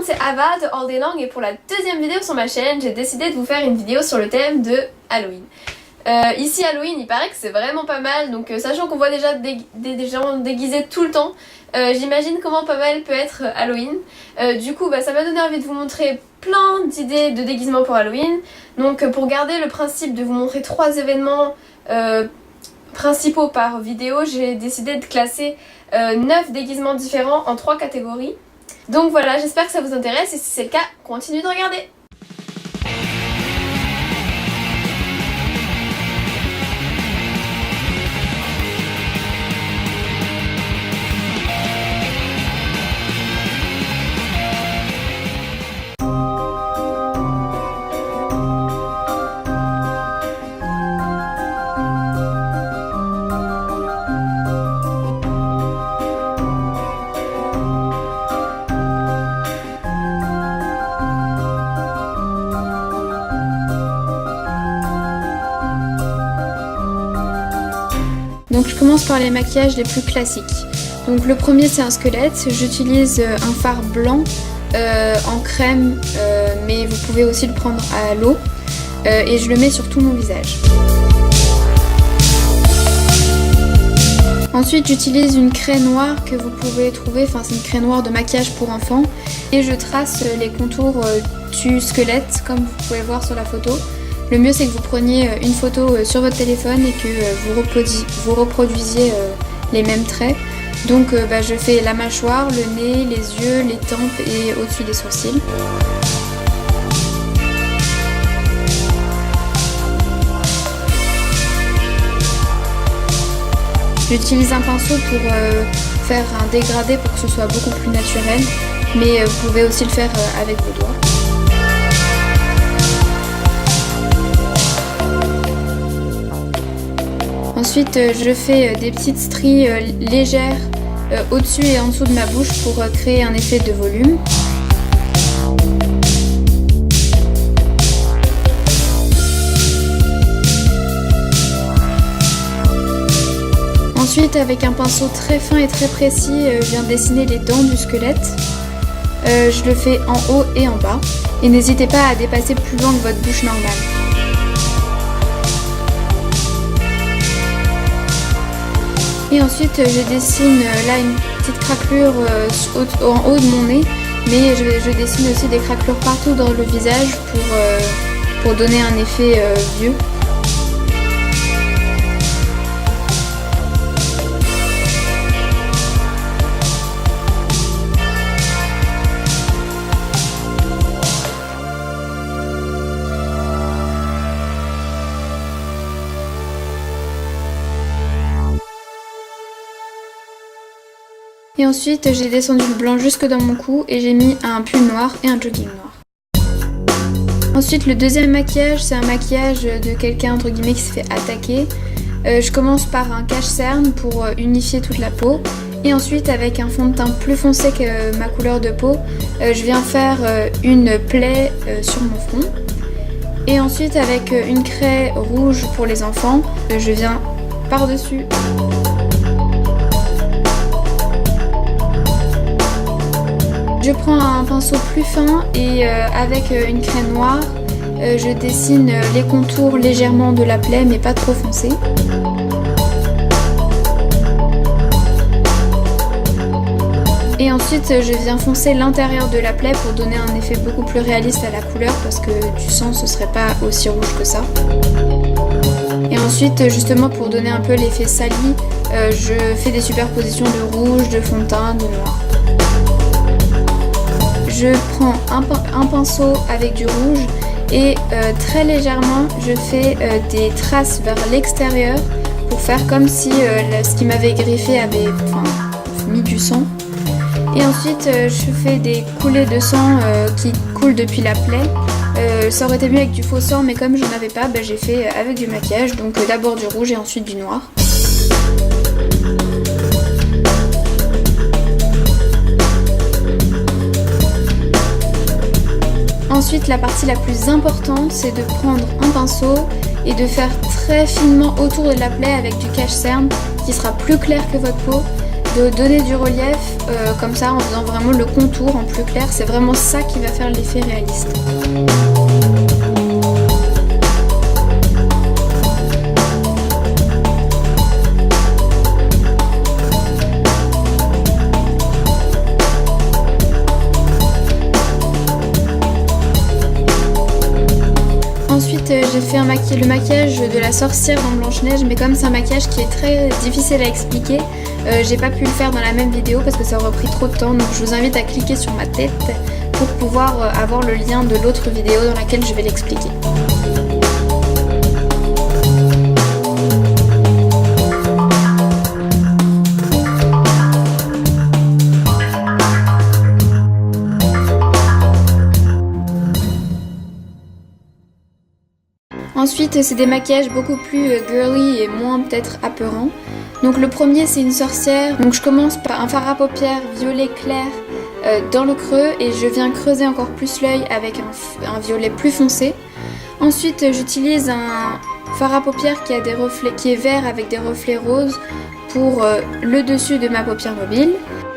c'est Ava de All Day Long et pour la deuxième vidéo sur ma chaîne, j'ai décidé de vous faire une vidéo sur le thème de Halloween. Ici Halloween, il paraît que c'est vraiment pas mal, donc sachant qu'on voit déjà des gens déguisés tout le temps, j'imagine comment pas mal peut être Halloween. Du coup, ça m'a donné envie de vous montrer plein d'idées de déguisements pour Halloween. Donc pour garder le principe de vous montrer 3 événements principaux par vidéo, j'ai décidé de classer 9 déguisements différents en 3 catégories. Donc voilà, j'espère que ça vous intéresse et si c'est le cas, continuez de regarder. Donc je commence par les maquillages les plus classiques. Donc le premier c'est un squelette, j'utilise un fard blanc en crème mais vous pouvez aussi le prendre à l'eau et je le mets sur tout mon visage. Ensuite j'utilise une craie noire que vous pouvez trouver, c'est une craie noire de maquillage pour enfants et je trace les contours du squelette comme vous pouvez voir sur la photo. Le mieux c'est que vous preniez une photo sur votre téléphone et que vous reproduisiez les mêmes traits. Donc je fais la mâchoire, le nez, les yeux, les tempes et au-dessus des sourcils. J'utilise un pinceau pour faire un dégradé pour que ce soit beaucoup plus naturel, mais vous pouvez aussi le faire avec vos doigts. Ensuite, je fais des petites stries légères au-dessus et en dessous de ma bouche pour créer un effet de volume. Ensuite, avec un pinceau très fin et très précis, je viens dessiner les dents du squelette. Je le fais en haut et en bas. Et n'hésitez pas à dépasser plus loin que votre bouche normale. Et ensuite je dessine là une petite craquelure en haut de mon nez, mais je dessine aussi des craquelures partout dans le visage pour donner un effet vieux. Et ensuite j'ai descendu le blanc jusque dans mon cou et j'ai mis un pull noir et un jogging noir. Ensuite le deuxième maquillage, c'est un maquillage de quelqu'un entre guillemets qui se fait attaquer. Je commence par un cache-cerne pour unifier toute la peau. Et ensuite avec un fond de teint plus foncé que ma couleur de peau, je viens faire une plaie sur mon front. Et ensuite avec une craie rouge pour les enfants, je viens par-dessus. Je prends un pinceau plus fin et avec une craie noire, je dessine les contours légèrement de la plaie mais pas trop foncé. Et ensuite je viens foncer l'intérieur de la plaie pour donner un effet beaucoup plus réaliste à la couleur parce que du sang ce serait pas aussi rouge que ça. Et ensuite justement pour donner un peu l'effet sali, je fais des superpositions de rouge, de fond de teint, de noir. Je prends un pinceau avec du rouge et très légèrement je fais des traces vers l'extérieur pour faire comme si ce qui m'avait griffé avait mis du sang. Et ensuite je fais des coulées de sang qui coulent depuis la plaie. Ça aurait été mieux avec du faux sang mais comme j'en avais pas, j'ai fait avec du maquillage, donc d'abord du rouge et ensuite du noir. Ensuite, la partie la plus importante, c'est de prendre un pinceau et de faire très finement autour de la plaie avec du cache-cerne qui sera plus clair que votre peau, de donner du relief comme ça en faisant vraiment le contour en plus clair. C'est vraiment ça qui va faire l'effet réaliste. Ensuite j'ai fait le maquillage de la sorcière dans Blanche-Neige, mais comme c'est un maquillage qui est très difficile à expliquer, j'ai pas pu le faire dans la même vidéo parce que ça aurait pris trop de temps, donc je vous invite à cliquer sur ma tête pour pouvoir avoir le lien de l'autre vidéo dans laquelle je vais l'expliquer. Ensuite, c'est des maquillages beaucoup plus girly et moins peut-être apeurants. Donc le premier, c'est une sorcière. Donc je commence par un fard à paupières violet clair dans le creux et je viens creuser encore plus l'œil avec un violet plus foncé. Ensuite, j'utilise un fard à paupières qui est vert avec des reflets roses pour le dessus de ma paupière mobile.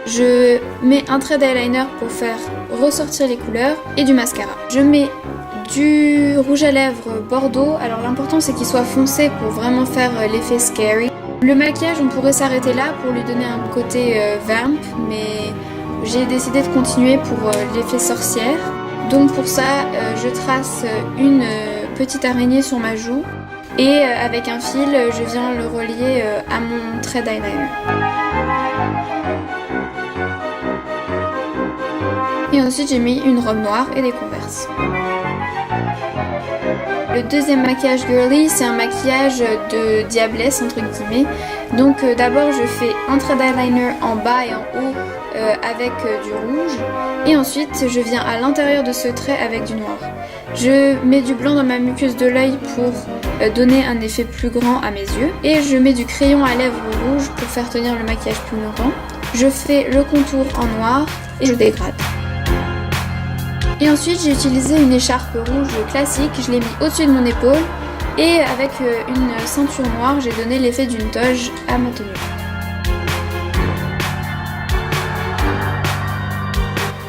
Je mets un trait d'eyeliner pour faire ressortir les couleurs et du mascara. Je mets du rouge à lèvres bordeaux, alors l'important c'est qu'il soit foncé pour vraiment faire l'effet scary. Le maquillage, on pourrait s'arrêter là pour lui donner un côté vamp, mais j'ai décidé de continuer pour l'effet sorcière. Donc pour ça, je trace une petite araignée sur ma joue et avec un fil, je viens le relier à mon trait d'eyeliner. Et ensuite j'ai mis une robe noire et des Converse. Le deuxième maquillage girly, c'est un maquillage de diablesse entre guillemets. Donc d'abord je fais un trait d'eyeliner en bas et en haut avec du rouge. Et ensuite je viens à l'intérieur de ce trait avec du noir. Je mets du blanc dans ma muqueuse de l'œil pour donner un effet plus grand à mes yeux. Et je mets du crayon à lèvres rouge pour faire tenir le maquillage plus longtemps. Je fais le contour en noir et je dégrade. Et ensuite j'ai utilisé une écharpe rouge classique, je l'ai mis au-dessus de mon épaule et avec une ceinture noire j'ai donné l'effet d'une toge à ma tenue.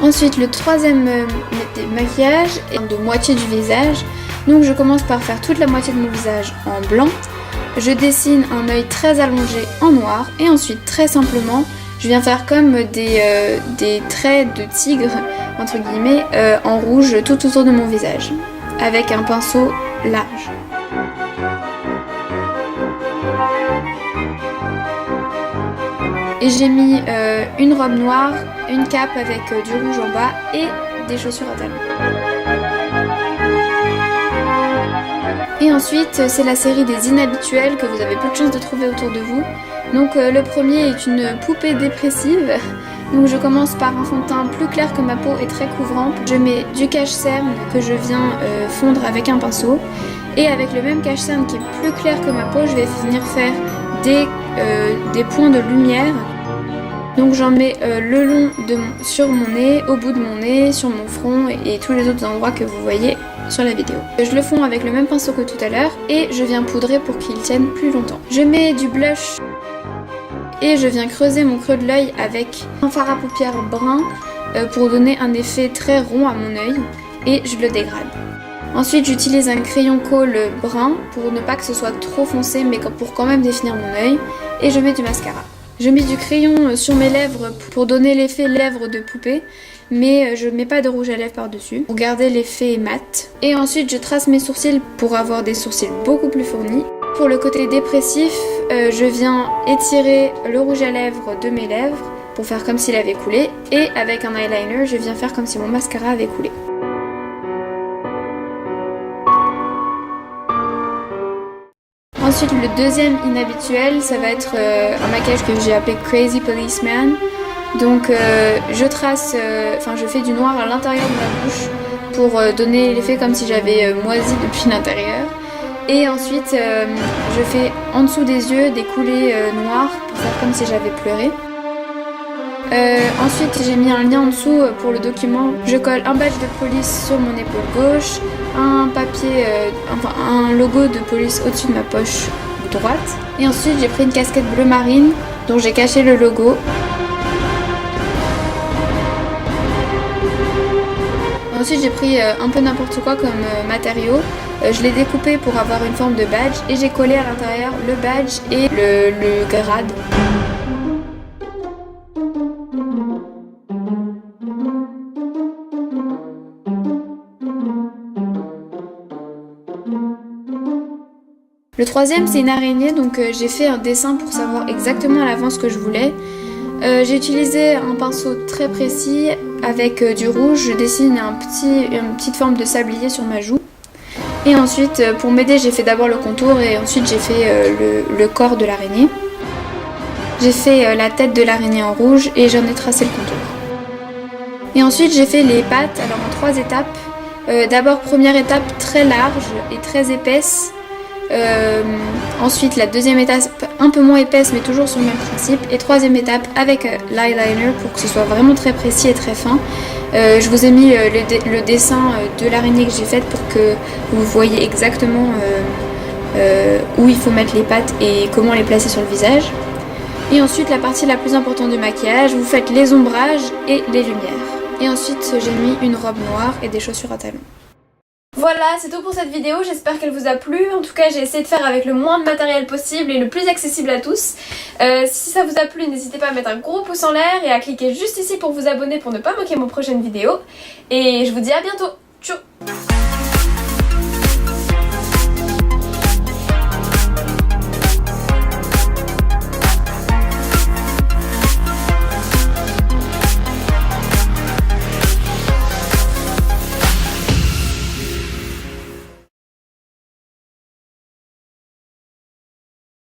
Ensuite le troisième maquillage est de moitié du visage, donc je commence par faire toute la moitié de mon visage en blanc. Je dessine un œil très allongé en noir et ensuite très simplement je viens faire comme des traits de tigre entre guillemets en rouge tout autour de mon visage avec un pinceau large. Et j'ai mis une robe noire, une cape avec du rouge en bas et des chaussures à talons. Et ensuite c'est la série des inhabituels que vous avez peu de chance de trouver autour de vous. Donc le premier est une poupée dépressive. Donc je commence par un fond de teint plus clair que ma peau est très couvrant. Je mets du cache-cerne que je viens fondre avec un pinceau. Et avec le même cache-cerne qui est plus clair que ma peau, je vais venir faire des points de lumière. Donc j'en mets le long sur mon nez, au bout de mon nez, sur mon front et tous les autres endroits que vous voyez sur la vidéo. Je le fonds avec le même pinceau que tout à l'heure et je viens poudrer pour qu'il tienne plus longtemps. Je mets du blush et je viens creuser mon creux de l'œil avec un fard à paupières brun pour donner un effet très rond à mon œil et je le dégrade. Ensuite j'utilise un crayon colle brun pour ne pas que ce soit trop foncé mais pour quand même définir mon œil et je mets du mascara. Je mets du crayon sur mes lèvres pour donner l'effet lèvres de poupée, mais je mets pas de rouge à lèvres par-dessus pour garder l'effet mat. Et ensuite je trace mes sourcils pour avoir des sourcils beaucoup plus fournis. Pour le côté dépressif, je viens étirer le rouge à lèvres de mes lèvres pour faire comme s'il avait coulé. Et avec un eyeliner, je viens faire comme si mon mascara avait coulé. Ensuite le deuxième inhabituel, ça va être un maquillage que j'ai appelé Crazy Policeman. Donc je fais du noir à l'intérieur de ma bouche pour donner l'effet comme si j'avais moisi depuis l'intérieur. Et ensuite je fais en dessous des yeux des coulées noires pour faire comme si j'avais pleuré. Ensuite j'ai mis un lien en dessous pour le document. Je colle un badge de police sur mon épaule gauche, un papier, un logo de police au-dessus de ma poche droite. Et ensuite j'ai pris une casquette bleu marine dont j'ai caché le logo. Ensuite j'ai pris un peu n'importe quoi comme matériau. Je l'ai découpé pour avoir une forme de badge et j'ai collé à l'intérieur le badge et le grade. Le troisième c'est une araignée, donc j'ai fait un dessin pour savoir exactement à l'avance ce que je voulais. J'ai utilisé un pinceau très précis avec du rouge, je dessine une petite forme de sablier sur ma joue. Et ensuite pour m'aider j'ai fait d'abord le contour et ensuite j'ai fait le corps de l'araignée. J'ai fait la tête de l'araignée en rouge et j'en ai tracé le contour. Et ensuite j'ai fait les pattes, alors en 3 étapes. D'abord première étape très large et très épaisse. Ensuite la deuxième étape un peu moins épaisse mais toujours sur le même principe. Et troisième étape avec l'eyeliner pour que ce soit vraiment très précis et très fin. Je vous ai mis le dessin de l'araignée que j'ai faite pour que vous voyez exactement où il faut mettre les pattes et comment les placer sur le visage. Et ensuite la partie la plus importante du maquillage, vous faites les ombrages et les lumières. Et ensuite j'ai mis une robe noire et des chaussures à talons. Voilà, c'est tout pour cette vidéo, j'espère qu'elle vous a plu. En tout cas, j'ai essayé de faire avec le moins de matériel possible et le plus accessible à tous. Si ça vous a plu, n'hésitez pas à mettre un gros pouce en l'air et à cliquer juste ici pour vous abonner pour ne pas manquer mon prochaine vidéo. Et je vous dis à bientôt. Ciao.